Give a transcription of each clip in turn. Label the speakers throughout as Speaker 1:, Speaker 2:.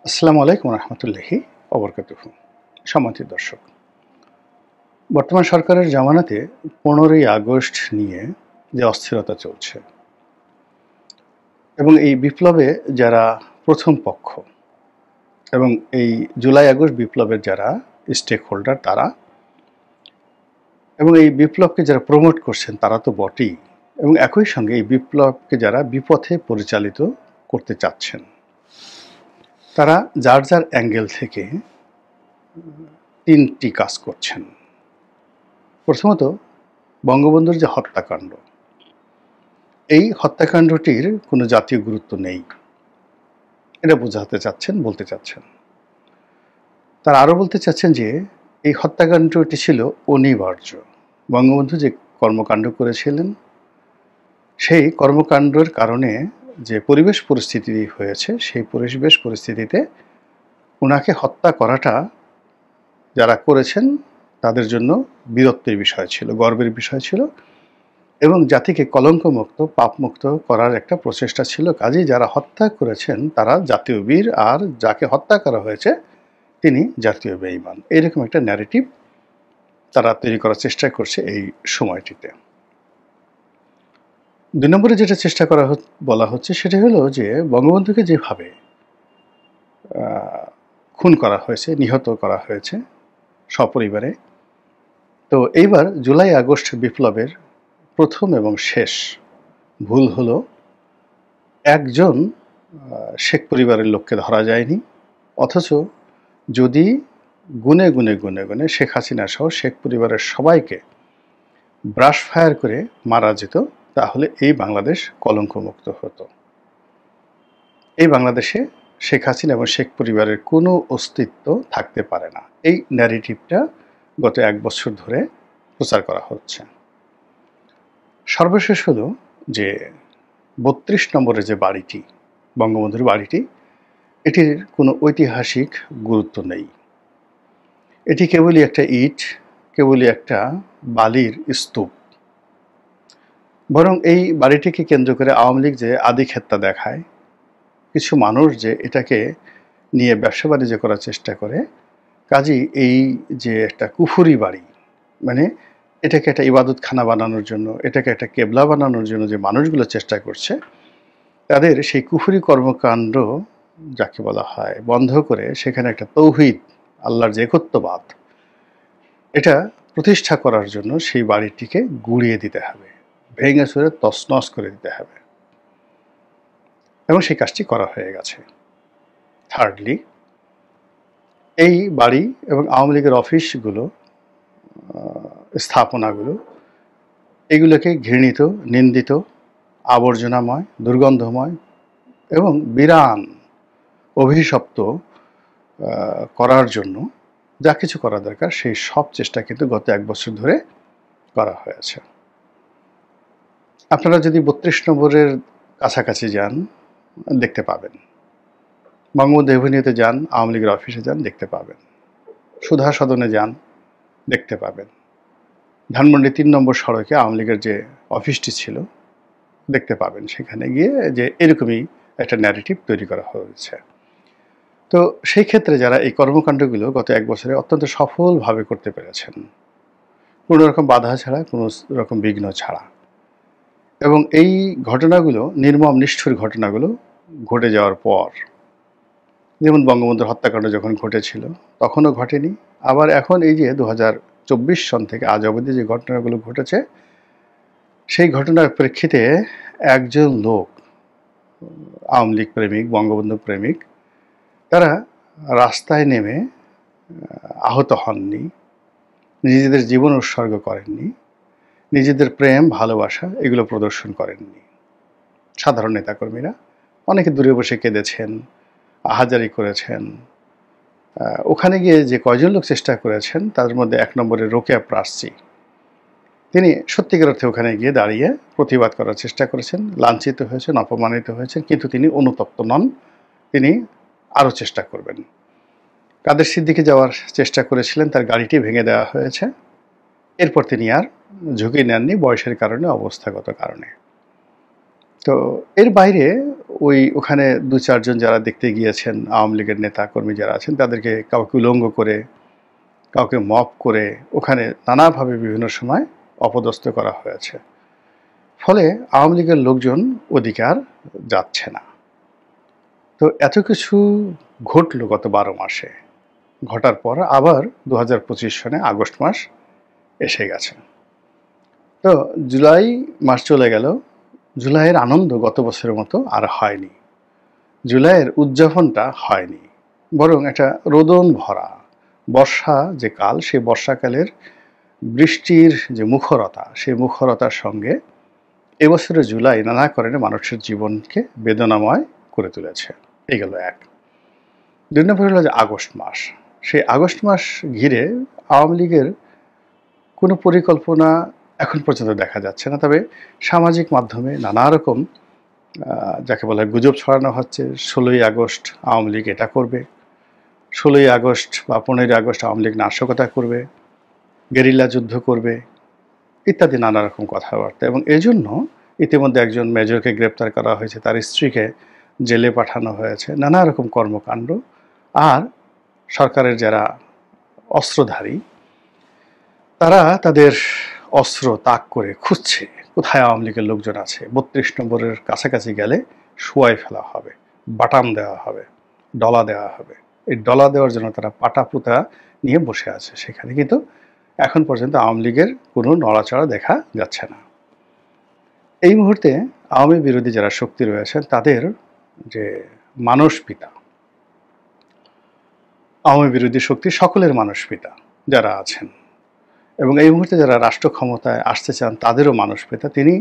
Speaker 1: আসসালামু আলাইকুম রহমতুল্লাহি অবরকাতুহু। সম্মানিত দর্শক, বর্তমান সরকারের জামানাতে 15ই আগস্ট নিয়ে যে অস্থিরতা চলছে এবং এই বিপ্লবে যারা প্রথম পক্ষ এবং এই জুলাই আগস্ট বিপ্লবের যারা স্টেক হোল্ডার তারা এবং এই বিপ্লবকে যারা প্রমোট করছেন তারা তো বটেই, এবং একই সঙ্গে এই বিপ্লবকে যারা বিপথে পরিচালিত করতে চাচ্ছেন তারা যার যার অ্যাঙ্গেল থেকে তিনটি কাজ করছেন। প্রথমত, বঙ্গবন্ধুর যে হত্যাকাণ্ড, এই হত্যাকাণ্ডটির কোনো জাতীয় গুরুত্ব নেই, এটা বোঝাতে চাচ্ছেন, বলতে চাচ্ছেন। তারা আরও বলতে চাচ্ছেন যে এই হত্যাকাণ্ডটি ছিল অনিবার্য। বঙ্গবন্ধু যে কর্মকাণ্ড করেছিলেন সেই কর্মকাণ্ডের কারণে যে পরিবেশ পরিস্থিতি হয়েছে, সেই পরিবেশ পরিস্থিতিতে ওনাকে হত্যা করাটা যারা করেছেন তাদের জন্য বীরত্বের বিষয় ছিল, গর্বের বিষয় ছিল এবং জাতিকে কলঙ্কমুক্ত পাপমুক্ত করার একটা প্রচেষ্টা ছিল। কাজেই যারা হত্যা করেছেন তারা জাতীয় বীর, আর যাকে হত্যা করা হয়েছে তিনি জাতীয় বেঈমান। এইরকম একটা ন্যারেটিভ তারা তৈরি করার চেষ্টা করছে এই সময়টিতে। 2 নম্বরে যেটা চেষ্টা করা বলা হচ্ছে সেটা হলো যে বঙ্গবন্ধুকে যেভাবে খুন করা হয়েছে, নিহত করা হয়েছে সপরিবারে, তো এইবার জুলাই আগস্ট বিপ্লবের প্রথম এবং শেষ ভুল হলো একজন শেখ পরিবারের লোককে ধরা যায়নি, অথচ যদি গুনে গুনে গুনে গুনে শেখ হাসিনা সহ শেখ পরিবারের সবাইকে ব্রাশ ফায়ার করে মারা যেত, তাহলে এই বাংলাদেশ কলঙ্কমুক্ত হতো। এই বাংলাদেশে শেখ হাসিনা এবং শেখ পরিবারের কোনো অস্তিত্ব থাকতে পারে না। এই ন্যারেটিভটা গত 1 বছর ধরে প্রচার করা হচ্ছে। সর্বশেষ হলো যে 32 নম্বরের যে বাড়িটি, বঙ্গবন্ধুর বাড়িটি, এটির কোনো ঐতিহাসিক গুরুত্ব নেই। এটি কেবলই একটা ইট, কেবলই একটা বালির স্তূপ। বরং এই বাড়িটিকে কেন্দ্র করে আওয়ামী লীগ যে আদিক্ষেতা দেখায়, কিছু মানুষ যে এটাকে নিয়ে ব্যবসা বাণিজ্য করার চেষ্টা করে, কাজেই এই যে একটা কুফুরি বাড়ি, মানে এটাকে একটা ইবাদতখানা বানানোর জন্য, এটাকে একটা কেবলা বানানোর জন্য যে মানুষগুলো চেষ্টা করছে, তাদের সেই কুফুরি কর্মকাণ্ড যাকে বলা হয় বন্ধ করে সেখানে একটা তৌহিদ, আল্লাহর যে একত্ববাদ, এটা প্রতিষ্ঠা করার জন্য সেই বাড়িটিকে গুঁড়িয়ে দিতে হবে, ভেঙে চুরে তছনছ করে দিতে হবে, এবং সেই কাজটি করা হয়ে গেছে। থার্ডলি, এই বাড়ি এবং আওয়ামী লীগের অফিসগুলো, স্থাপনাগুলো, এগুলোকে ঘৃণিত, নিন্দিত, আবর্জনাময়, দুর্গন্ধময় এবং বিরান অভিশপ্ত করার জন্য যা কিছু করা দরকার সেই সব চেষ্টা কিন্তু গত 1 বছর ধরে করা হয়েছে। আপনারা যদি 32 নম্বরের কাছাকাছি যান দেখতে পাবেন, বঙ্গবন্ধু এভিনিউতে যান, আওয়ামী লীগের অফিসে যান দেখতে পাবেন, সুধা সদনে যান দেখতে পাবেন, ধানমন্ডি 3 নম্বর সড়কে আওয়ামী লীগের যে অফিসটি ছিল দেখতে পাবেন। সেখানে গিয়ে যে এরকমই একটা ন্যারেটিভ তৈরি করা হয়েছে। তো সেই ক্ষেত্রে যারা এই কর্মকাণ্ডগুলো গত 1 বছরে অত্যন্ত সফলভাবে করতে পেরেছেন, কোনো রকম বাধা ছাড়া, কোনো রকম বিঘ্ন ছাড়া, এবং এই ঘটনাগুলো, নির্মম নিষ্ঠুর ঘটনাগুলো ঘটে যাওয়ার পর, যেমন বঙ্গবন্ধুর হত্যাকাণ্ড যখন ঘটেছিল তখনও ঘটেনি, আবার এখন এই যে 2024 সন থেকে আজ অবধি যে ঘটনাগুলো ঘটেছে, সেই ঘটনার প্রেক্ষিতে একজন লোক, আওয়ামী লীগ প্রেমিক, বঙ্গবন্ধু প্রেমিক, তারা রাস্তায় নেমে আহত হননি, নিজেদের জীবন উৎসর্গ করেননি, নিজেদের প্রেম ভালোবাসা এগুলো প্রদর্শন করেননি। সাধারণ নেতাকর্মীরা অনেকে দূরে বসে কেঁদেছেন, আহাজারি করেছেন। ওখানে গিয়ে যে কয়জন লোক চেষ্টা করেছেন তাদের মধ্যে 1 নম্বরে রোকেয়া প্রার্থী, তিনি সত্যিকার অর্থে ওখানে গিয়ে দাঁড়িয়ে প্রতিবাদ করার চেষ্টা করেছেন, লাঞ্ছিত হয়েছেন, অপমানিত হয়েছেন, কিন্তু তিনি অনুতপ্ত নন, তিনি আরও চেষ্টা করবেন। কাদের সিদ্দিকে যাওয়ার চেষ্টা করেছিলেন, তার গাড়িটি ভেঙে দেওয়া হয়েছে, এরপর তিনি আর ঝুঁকি নেননি বয়সের কারণে, অবস্থাগত কারণে। তো এর বাইরে ওখানে ২-৪ জন যারা দেখতে গিয়েছেন আওয়ামী লীগের নেতা কর্মী যারা আছেন তাদেরকে কাউকে উলঙ্গ করে, কাউকে মব করে ওখানে নানাভাবে বিভিন্ন সময় অপদস্থ করা হয়েছে। ফলে আওয়ামী লীগের লোকজন ওদিকে আর যাচ্ছে না। তো এত কিছু ঘটল গত ১২ মাসে। ঘটার পর আবার ২০২৫ সনে আগস্ট মাস এসে গেছে। তো জুলাই মাস চলে গেল। জুলাইয়ের আনন্দ গত বছরের মতো আর হয়নি। জুলাইয়ের উদযাপনটা হয়নি, বরং একটা রোদন ভরা বর্ষা যে কাল, সেই বর্ষাকালের বৃষ্টির যে মুখরতা, সেই মুখরতার সঙ্গে এবছরের জুলাই নানা কারণে মানুষের জীবনকে বেদনাময় করে তুলেছে। এই গেল এক। ২ নম্বর হলো যে আগস্ট মাস। সেই আগস্ট মাস ঘিরে আওয়ামী লীগের কোনো পরিকল্পনা এখন পর্যন্ত দেখা যাচ্ছে না। তবে সামাজিক মাধ্যমে নানা রকম যাকে বলা হয় গুজব ছড়ানো হচ্ছে। ১৬ই আগস্ট আওয়ামী লীগ এটা করবে, ১৬ই আগস্ট বা ১৫ই আগস্ট আওয়ামী লীগ নাশকতা করবে, গেরিলা যুদ্ধ করবে, ইত্যাদি নানা রকম কথাবার্তা। এবং এই জন্য ইতিমধ্যে একজন মেজরকে গ্রেপ্তার করা হয়েছে, তার স্ত্রীকে জেলে পাঠানো হয়েছে, নানা রকম কর্মকাণ্ড। আর সরকারের যারা অস্ত্রধারী তারা তাদের অস্ত্র তাক করে খুঁজছে কোথায় আওয়ামী লীগের লোকজন আছে। ৩২ নম্বরের কাছাকাছি গেলে শোয়াই ফেলা হবে, বাটাম দেওয়া হবে, ডলা দেওয়া হবে। এই ডলা দেওয়ার জন্য তারা পাটা পুতা নিয়ে বসে আছে সেখানে, কিন্তু এখন পর্যন্ত আওয়ামী লীগের কোনো নড়াচড়া দেখা যাচ্ছে না। এই মুহূর্তে আওয়ামী বিরোধী যারা শক্তি রয়েছেন তাদের যে মানস পিতা, আওয়ামী বিরোধী শক্তি সকলের মানস পিতা যারা আছেন এবং এই মুহূর্তে যারা রাষ্ট্র ক্ষমতায় আসতে চান তাদেরও মানস পিতা, তিনি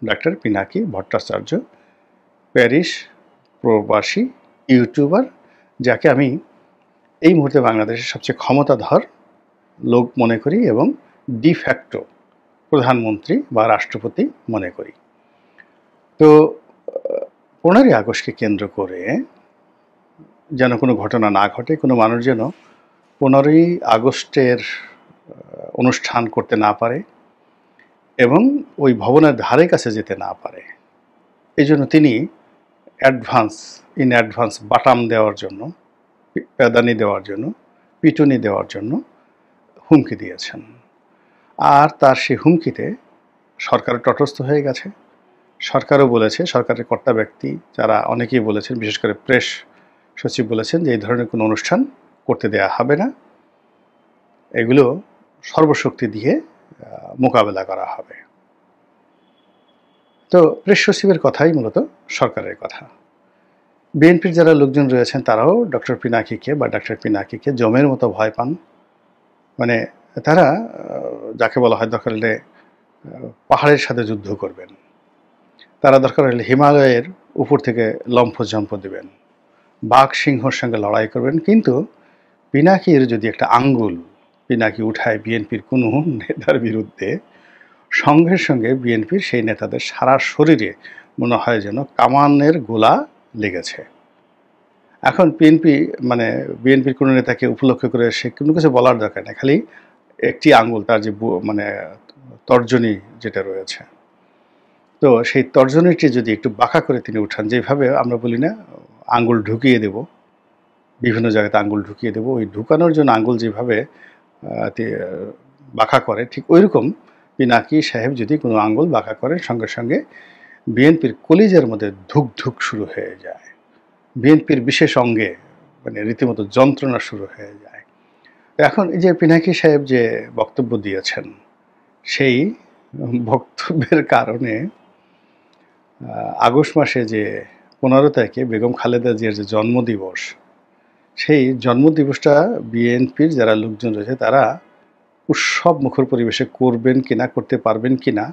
Speaker 1: ডক্টর পিনাকি ভট্টাচার্য, প্যারিস প্রবাসী ইউটিউবার, যাকে আমি এই মুহূর্তে বাংলাদেশের সবচেয়ে ক্ষমতাধর লোক মনে করি এবং ডিফ্যাক্টো প্রধানমন্ত্রী বা রাষ্ট্রপতি মনে করি। তো ১৫ই আগস্টকে কেন্দ্র করে যেন কোনো ঘটনা না ঘটে, কোনো মানুষ যেন ১৫ই আগস্টের অনুষ্ঠান করতে না পারে এবং ওই ভবনের ধারে কাছে যেতে না পারে, এই জন্য তিনি ইন অ্যাডভান্স বাটাম দেওয়ার জন্য, প্যাদানি দেওয়ার জন্য, পিটুনি দেওয়ার জন্য হুমকি দিয়েছেন। আর তার সেই হুমকিতে সরকার তটস্থ হয়ে গেছে। সরকারও বলেছে, সরকারের কর্তা ব্যক্তি যারা অনেকেই বলেছেন, বিশেষ করে প্রেস সচিব বলেছেন যে এই ধরনের কোনো অনুষ্ঠান করতে দেয়া হবে না, এগুলো সর্বশক্তি দিয়ে মোকাবেলা করা হবে। তো প্রেস সচিবের কথাই মূলত সরকারের কথা। বিএনপির যারা লোকজন রয়েছেন তারাও ডক্টর পিনাকিকে বা ডাক্তার পিনাকিকে জমের মতো ভয় পান। মানে তারা যাকে বলা হয় দরকার হলে পাহাড়ের সাথে যুদ্ধ করবেন, তারা দরকার হলে হিমালয়ের উপর থেকে লম্ফজম্প দেবেন, বাঘ সিংহর সঙ্গে লড়াই করবেন। কিন্তু পিনাকির যদি একটা আঙ্গুল পিনাকি উঠায় বিএনপির কোনো নেতার বিরুদ্ধে, সঙ্গে সঙ্গে বিএনপির সেই নেতাদের সারা শরীরে মনে হয় যেন কামানের গোলা লেগেছে। এখন বিএনপির কোনো নেতাকে উপলক্ষ করে সে কোনো কিছু বলার দরকার নেই, খালি একটি আঙ্গুল তার যে তর্জনী যেটা রয়েছে, তো সেই তর্জনীটি যদি একটু বাঁকা করে তিনি উঠান, যেভাবে আমরা বলি না আঙ্গুল ঢুকিয়ে দেব, বিভিন্ন জায়গাতে আঙ্গুল ঢুকিয়ে দেব, ওই ঢুকানোর জন্য আঙ্গুল যেভাবে বাঁকা করে, ঠিক ওইরকম পিনাকি সাহেব যদি কোনো আঙ্গুল বাঁকা করেন, সঙ্গে সঙ্গে বিএনপির কলিজার মধ্যে ধুক ধুক শুরু হয়ে যায়, বিএনপির বিশেষ অঙ্গে রীতিমতো যন্ত্রণা শুরু হয়ে যায়। এখন এই যে পিনাকি সাহেব যে বক্তব্য দিয়েছেন, সেই বক্তব্যের কারণে আগস্ট মাসে যে 15 তারিখে বেগম খালেদা জিয়ার যে জন্মদিবস, সেই জন্মদিবসটা বিএনপির যারা লোকজন রয়েছে তারা উৎসব মুখর পরিবেশে করবেন কিনা, করতে পারবেন কিনা,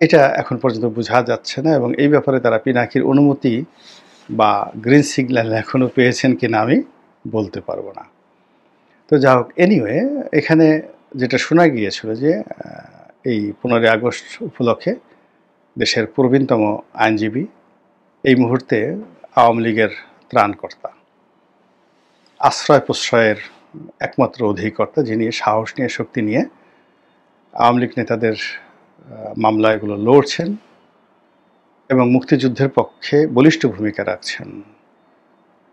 Speaker 1: এটা এখন পর্যন্ত বোঝা যাচ্ছে না। এবং এই ব্যাপারে তারা পিনাকির অনুমতি বা গ্রিন সিগন্যাল এখনও পেয়েছেন কিনা আমি বলতে পারবো না। তো যা হোক, এনিওয়ে, এখানে যেটা শোনা গিয়েছিল যে এই 15ই আগস্ট উপলক্ষে দেশের প্রবীণতম আইনজীবী, এই মুহূর্তে আওয়ামী লীগের ত্রাণকর্তা, আশ্রয় প্রশ্রয়ের একমাত্র অধিকর্তা, যিনি সাহস নিয়ে শক্তি নিয়ে আওয়ামী লীগ নেতাদের মামলা এগুলো লড়ছেন, এবং মুক্তিযুদ্ধের পক্ষে বলিষ্ঠ ভূমিকা রাখছেন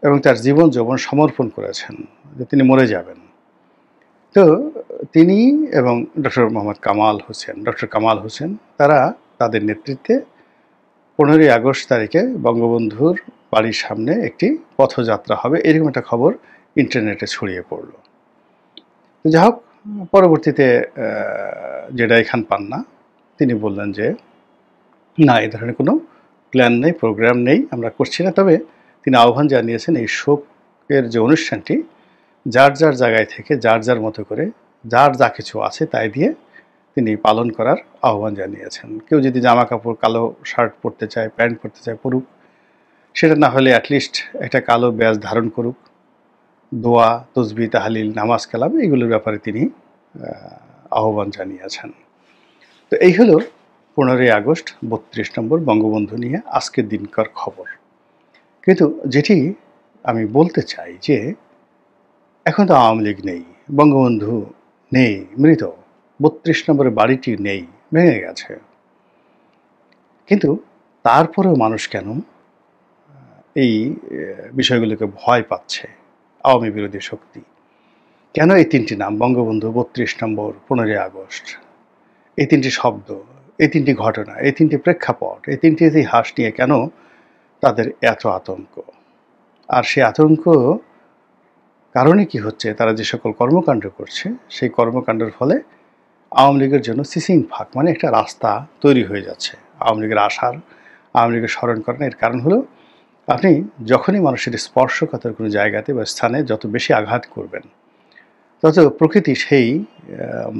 Speaker 1: এবং তার জীবন যৌবন সমর্পণ করেছেন যে তিনি মরে যাবেন। তো তিনি এবং ডক্টর কামাল হোসেন তারা তাদের নেতৃত্বে 15ই আগস্ট তারিখে বঙ্গবন্ধুর বাড়ির সামনে একটি পথযাত্রা হবে, এরকম একটা খবর ইন্টারনেটে ছড়িয়ে পড়ল। যাই হোক, পরবর্তীতে জেডাই খান পান্না তিনি বললেন যে না, এই ধরনের কোনো প্ল্যান নেই, প্রোগ্রাম নেই, আমরা করছি না। তবে তিনি আহ্বান জানিয়েছেন এই শোকের যে অনুষ্ঠানটি যার যার জায়গায় থেকে যার যার মতো করে যার যা কিছু আছে তাই দিয়ে তিনি পালন করার আহ্বান জানিয়েছেন। কেউ যদি জামা কাপড় কালো শার্ট পরতে চায়, প্যান্ট পরতে চায় পরুক, সেটা না হলে অ্যাটলিস্ট একটা কালো ব্যাজ ধারণ করুক। দোয়া, তসবিহ, তাহলিল, নামাজ কালাম এগুলোর ব্যাপারে তিনি আহ্বান জানিয়েছেন। তো এই হলো 15ই আগস্ট 32 নম্বর বঙ্গবন্ধু নিয়ে আজকের দিনকার খবর। কিন্তু যেটি আমি বলতে চাই যে এখন তো আওয়ামী লীগ নেই, বঙ্গবন্ধু নেই, মৃত, 32 নম্বরের বাড়িটি নেই, ভেঙে গেছে। কিন্তু তারপরেও মানুষ কেন এই বিষয়গুলোকে ভয় পাচ্ছে? আওয়ামী বিরোধী শক্তি কেন এই তিনটি নাম, বঙ্গবন্ধু, 32 নম্বর, 15ই আগস্ট, এই তিনটি শব্দ, এই তিনটি ঘটনা, এই তিনটি প্রেক্ষাপট, এই তিনটি ইতিহাস নিয়ে কেন তাদের এত আতঙ্ক? আর সেই আতঙ্ক কারণে কি হচ্ছে? তারা যে সকল কর্মকাণ্ড করছে সেই কর্মকাণ্ডের ফলে আওয়ামী লীগের জন্য সিসিং ফাঁক মানে একটা রাস্তা তৈরি হয়ে যাচ্ছে। আওয়ামী লীগের আশার, আওয়ামী লীগের স্মরণ করেন। এর কারণ হলো আপনি যখনই মানুষের স্পর্শকাতর কোনো জায়গাতে বা স্থানে যত বেশি আঘাত করবেন, তত প্রকৃতি সেই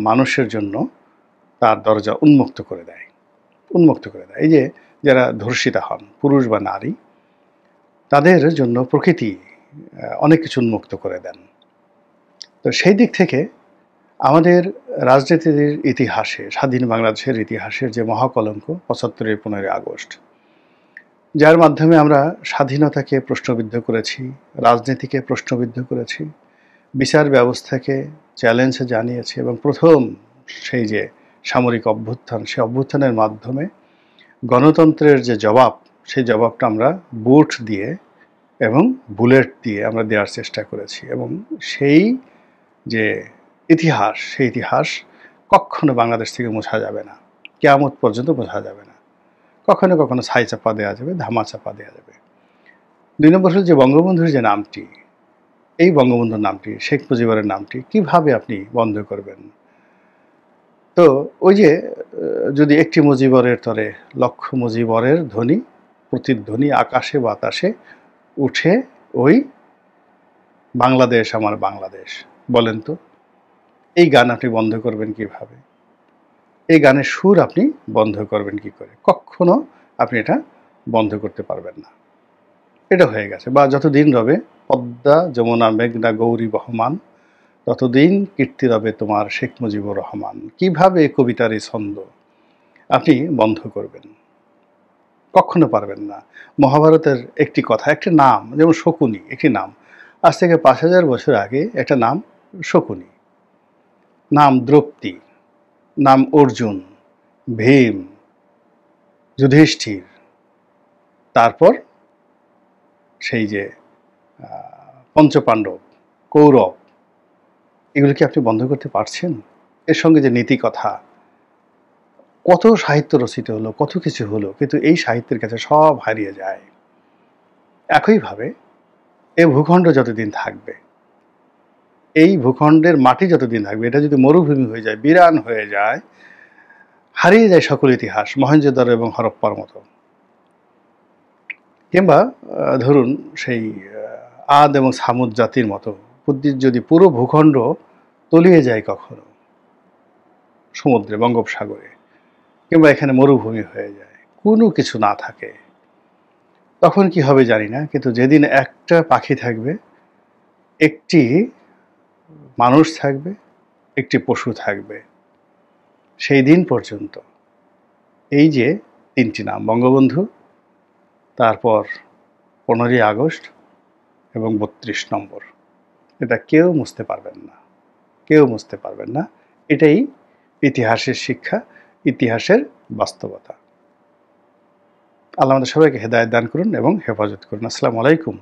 Speaker 1: মানুষের জন্য তার দরজা উন্মুক্ত করে দেয়। এই যে যারা ধর্ষিতা হন, পুরুষ বা নারী, তাদের জন্য প্রকৃতি অনেক কিছু উন্মুক্ত করে দেন। তো সেই দিক থেকে আমাদের রাজনীতির ইতিহাসে, স্বাধীন বাংলাদেশের ইতিহাসের যে মহাকলঙ্ক 75-এর 15ই আগস্ট, যার মাধ্যমে আমরা স্বাধীনতাকে প্রশ্নবিদ্ধ করেছি, রাজনীতিকে প্রশ্নবিদ্ধ করেছি, বিচার ব্যবস্থাকে চ্যালেঞ্জ জানিয়েছি এবং প্রথম সেই যে সামরিক অভ্যুত্থান, সেই অভ্যুত্থানের মাধ্যমে গণতন্ত্রের যে জবাব, সেই জবাবটা আমরা বুট দিয়ে এবং বুলেট দিয়ে আমরা দেওয়ার চেষ্টা করেছি। এবং সেই যে ইতিহাস, সেই ইতিহাস কখনো বাংলাদেশ থেকে মোছা যাবে না, কিয়ামত পর্যন্ত মোছা যাবে না। কখনো কখনো ছাই চাপা দেওয়া যাবে, ধামা চাপা দেওয়া যাবে। 2 নম্বর হল যে বঙ্গবন্ধুর যে নামটি, এই বঙ্গবন্ধুর নামটি, শেখ মুজিবুরের নামটি কিভাবে আপনি বন্ধ করবেন? তো ওই যে যদি একটি মুজিবরের তরে লক্ষ মুজিবরের ধ্বনি, প্রতিধ্বনি আকাশে বাতাসে উঠে ওই বাংলাদেশ আমার বাংলাদেশ, বলেন তো এই গান আপনি বন্ধ করবেন কিভাবে? এই গানের সুর আপনি বন্ধ করবেন কি করে? কখনো আপনি এটা বন্ধ করতে পারবেন না। এটা হয়ে গেছে। বা যতদিন রবে পদ্মা যমুনা মেঘনা গৌরী বহমান, ততদিন কীর্তি রবে তোমার শেখ মুজিবুর রহমান। কিভাবে কবিতার এই ছন্দ আপনি বন্ধ করবেন? কখনো পারবেন না। মহাভারতের একটি কথা, একটা নাম, যেমন শকুনি একটি নাম, আজ থেকে 5000 বছর আগে একটা নাম শকুনি, নাম দ্রৌপদী, নাম অর্জুন, ভীম, যুধিষ্ঠির, তারপর সেই যে পঞ্চপাণ্ডব, কৌরব, এগুলো কি আপনি বন্ধ করতে পারছেন? এর সঙ্গে যে নীতি কথা, কত সাহিত্য রচিত হলো, কত কিছু হলো, কিন্তু এই সাহিত্যের কাছে সব হারিয়ে যায়। একইভাবে এই ভূখণ্ড যতদিন থাকবে, এই ভূখণ্ডের মাটি যতদিন থাকবে, এটা যদি মরুভূমি হয়ে যায়, বিরান হয়ে যায়, হারিয়ে যায় সকল ইতিহাস, মহেঞ্জোদারো এবং হরপ্পার মতো। কিংবা ধরুন সেই আদ এবং সামুদ জাতির মতো যদি পুরো ভূখণ্ড তলিয়ে যায় কখনো সমুদ্রে, বঙ্গোপসাগরে, কিংবা এখানে মরুভূমি হয়ে যায়, কোনো কিছু না থাকে, তখন কি হবে জানি না। কিন্তু যেদিন একটা পাখি থাকবে, একটি মানুষ থাকবে, একটি পশু থাকবে, সেই দিন পর্যন্ত এই যে তিনটি নাম, বঙ্গবন্ধু, তারপর 15ই আগস্ট এবং 32 নম্বর, এটা কেউ মুছতে পারবেন না, কেউ মুছতে পারবেন না। এটাই ইতিহাসের শিক্ষা, ইতিহাসের বাস্তবতা। আল্লাহ আমাদের সবাইকে হেদায়েত দান করুন এবং হেফাজত করুন। আসসালামু আলাইকুম